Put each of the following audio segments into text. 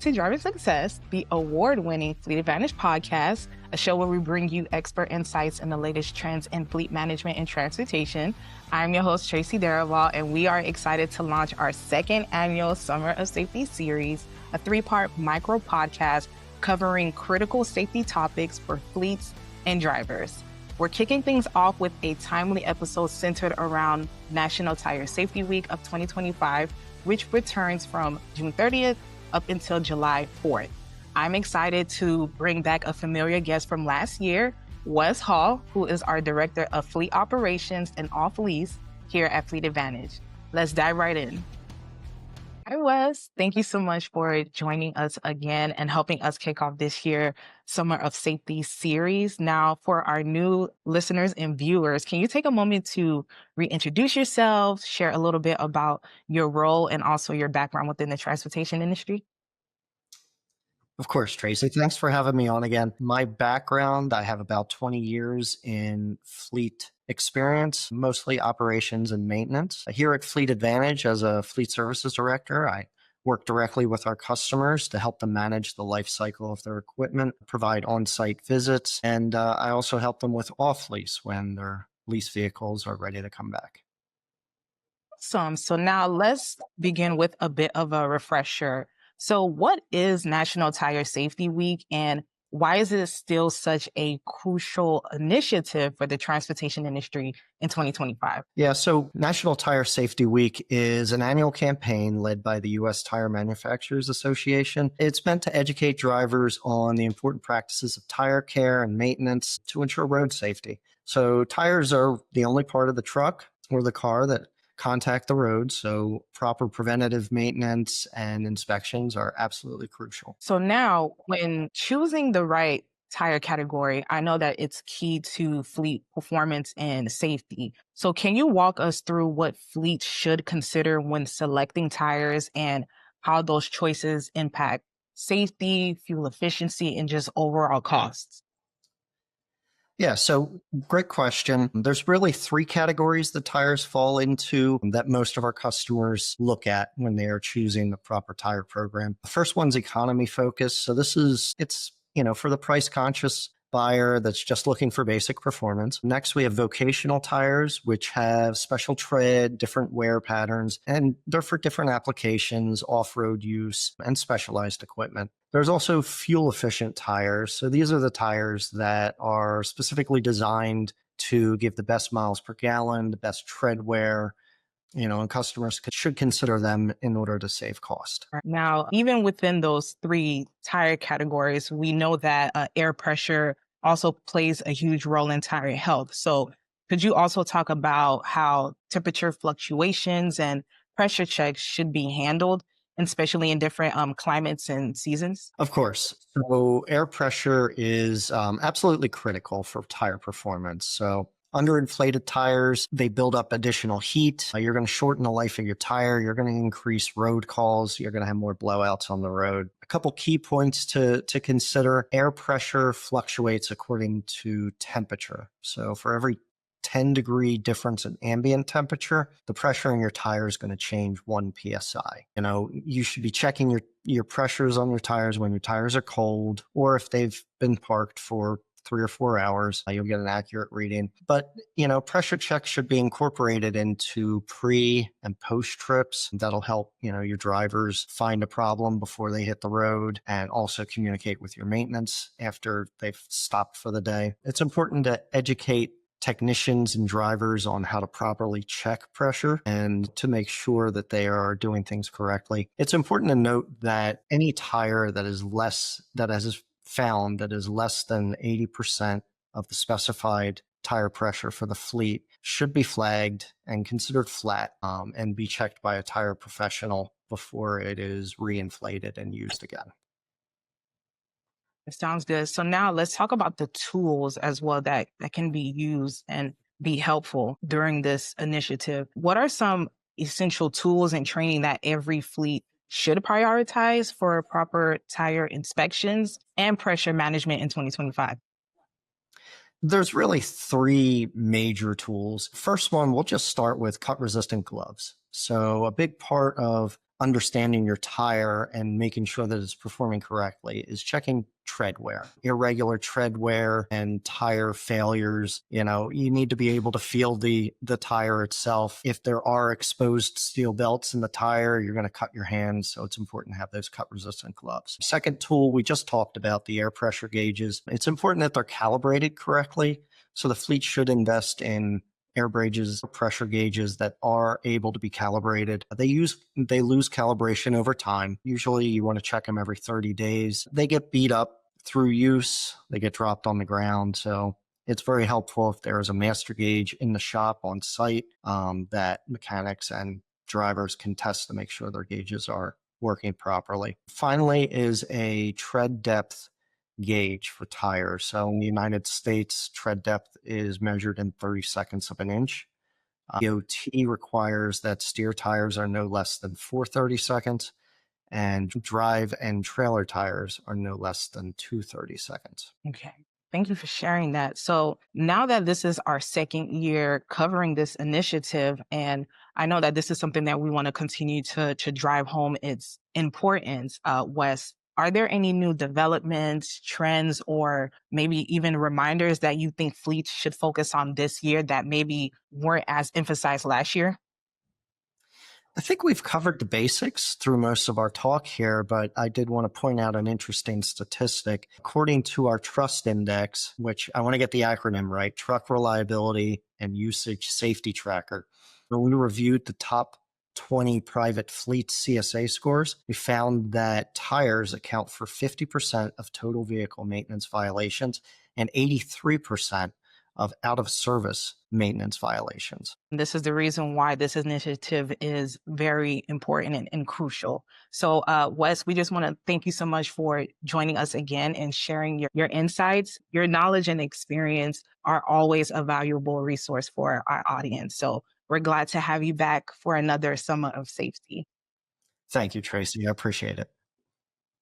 to Driver Success, the award-winning Fleet Advantage podcast, a show where we bring you expert insights in the latest trends in fleet management and transportation. I'm your host, Tracy Derival, and we are excited to launch our second annual Summer of Safety series, a three-part micro podcast covering critical safety topics for fleets and drivers. We're kicking things off with a timely episode centered around National Tire Safety Week of 2025, which returns from June 30th up until July 4th. I'm excited to bring back a familiar guest from last year, Wes Hall, who is our Director of Fleet Operations and Off Lease here at Fleet Advantage. Let's dive right in. Hi, Wes. Thank you so much for joining us again and helping us kick off this year Summer of Safety series. Now, for our new listeners and viewers, can you take a moment to reintroduce yourself, share a little bit about your role and also your background within the transportation industry? Of course, Tracy. Thanks for having me on again. My background, I have about 20 years in fleet experience, mostly operations and maintenance. Here at Fleet Advantage as a fleet services director, I work directly with our customers to help them manage the life cycle of their equipment, provide on-site visits, and I also help them with off-lease when their lease vehicles are ready to come back. Awesome. So now let's begin with a bit of a refresher. So what is National Tire Safety Week and why is it still such a crucial initiative for the transportation industry in 2025? Yeah, so National Tire Safety Week is an annual campaign led by the U.S. Tire Manufacturers Association. It's meant to educate drivers on the important practices of tire care and maintenance to ensure road safety. So tires are the only part of the truck or the car that contact the road, so proper preventative maintenance and inspections are absolutely crucial. So now when choosing the right tire category, I know that it's key to fleet performance and safety. So can you walk us through what fleets should consider when selecting tires and how those choices impact safety, fuel efficiency, and just overall costs? Yeah, so great question. There's really three categories that tires fall into that most of our customers look at when they are choosing the proper tire program. The first one's economy focused. So it's for the price conscious buyer that's just looking for basic performance. Next, we have vocational tires, which have special tread, different wear patterns, and they're for different applications, off-road use, and specialized equipment. There's also fuel-efficient tires. So these are the tires that are specifically designed to give the best miles per gallon, the best tread wear, and customers should consider them in order to save cost. Now, even within those three tire categories, we know that air pressure also plays a huge role in tire health. So could you also talk about how temperature fluctuations and pressure checks should be handled, especially in different climates and seasons? Of course. So air pressure is absolutely critical for tire performance. So underinflated tires, they build up additional heat. You're going to shorten the life of your tire. You're going to increase road calls. You're going to have more blowouts on the road. A couple key points to consider. Air pressure fluctuates according to temperature. So for every 10-degree difference in ambient temperature, the pressure in your tire is going to change 1 psi. You should be checking your pressures on your tires when your tires are cold, or if they've been parked for 3 or 4 hours, you'll get an accurate reading. But, pressure checks should be incorporated into pre and post trips. That'll help, your drivers find a problem before they hit the road and also communicate with your maintenance after they've stopped for the day. It's important to educate technicians and drivers on how to properly check pressure and to make sure that they are doing things correctly. It's important to note that any tire that is less than 80% of the specified tire pressure for the fleet should be flagged and considered flat and be checked by a tire professional before it is reinflated and used again. It sounds good. So now let's talk about the tools as well that can be used and be helpful during this initiative. What are some essential tools and training that every fleet should prioritize for proper tire inspections and pressure management in 2025? There's really three major tools. First one, we'll just start with cut-resistant gloves. So a big part of understanding your tire and making sure that it's performing correctly is checking tread wear. Irregular tread wear and tire failures, you need to be able to feel the tire itself. If there are exposed steel belts in the tire, you're going to cut your hands, so it's important to have those cut resistant gloves. Second tool, we just talked about the air pressure gauges. It's important that they're calibrated correctly, so the fleet should invest in air gauges, pressure gauges that are able to be calibrated. They lose calibration over time. Usually you want to check them every 30 days. They get beat up through use. They get dropped on the ground. So it's very helpful if there is a master gauge in the shop on site that mechanics and drivers can test to make sure their gauges are working properly. Finally is a tread depth gauge for tires. So in the United States, tread depth is measured in 30 seconds of an inch. DOT requires that steer tires are no less than 4 seconds, and drive and trailer tires are no less than 2 seconds. Okay. Thank you for sharing that. So now that this is our second year covering this initiative, and I know that this is something that we want to continue to drive home its importance, Wes, are there any new developments, trends, or maybe even reminders that you think fleets should focus on this year that maybe weren't as emphasized last year? I think we've covered the basics through most of our talk here, but I did want to point out an interesting statistic. According to our trust index, which I want to get the acronym right, Truck Reliability and Usage Safety Tracker, when we reviewed the top 20 private fleet CSA scores, we found that tires account for 50% of total vehicle maintenance violations and 83% of out-of-service maintenance violations. This is the reason why this initiative is very important and crucial. So, Wes, we just want to thank you so much for joining us again and sharing your insights. Your knowledge and experience are always a valuable resource for our audience. So we're glad to have you back for another Summer of Safety. Thank you, Tracy. I appreciate it.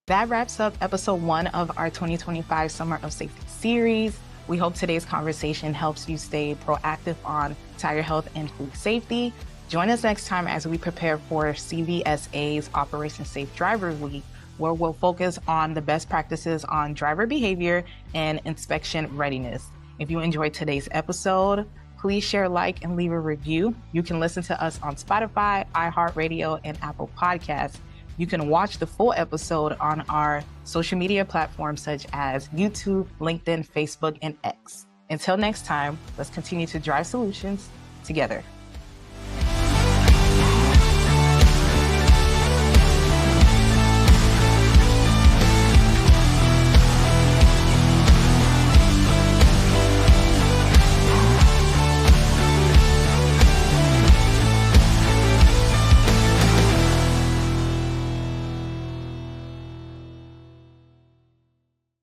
That wraps up episode 1 of our 2025 Summer of Safety series. We hope today's conversation helps you stay proactive on tire health and fleet safety. Join us next time as we prepare for CVSA's Operation Safe Driver Week, where we'll focus on the best practices on driver behavior and inspection readiness. If you enjoyed today's episode, please share, like, and leave a review. You can listen to us on Spotify, iHeartRadio, and Apple Podcasts. You can watch the full episode on our social media platforms such as YouTube, LinkedIn, Facebook, and X. Until next time, let's continue to drive solutions together.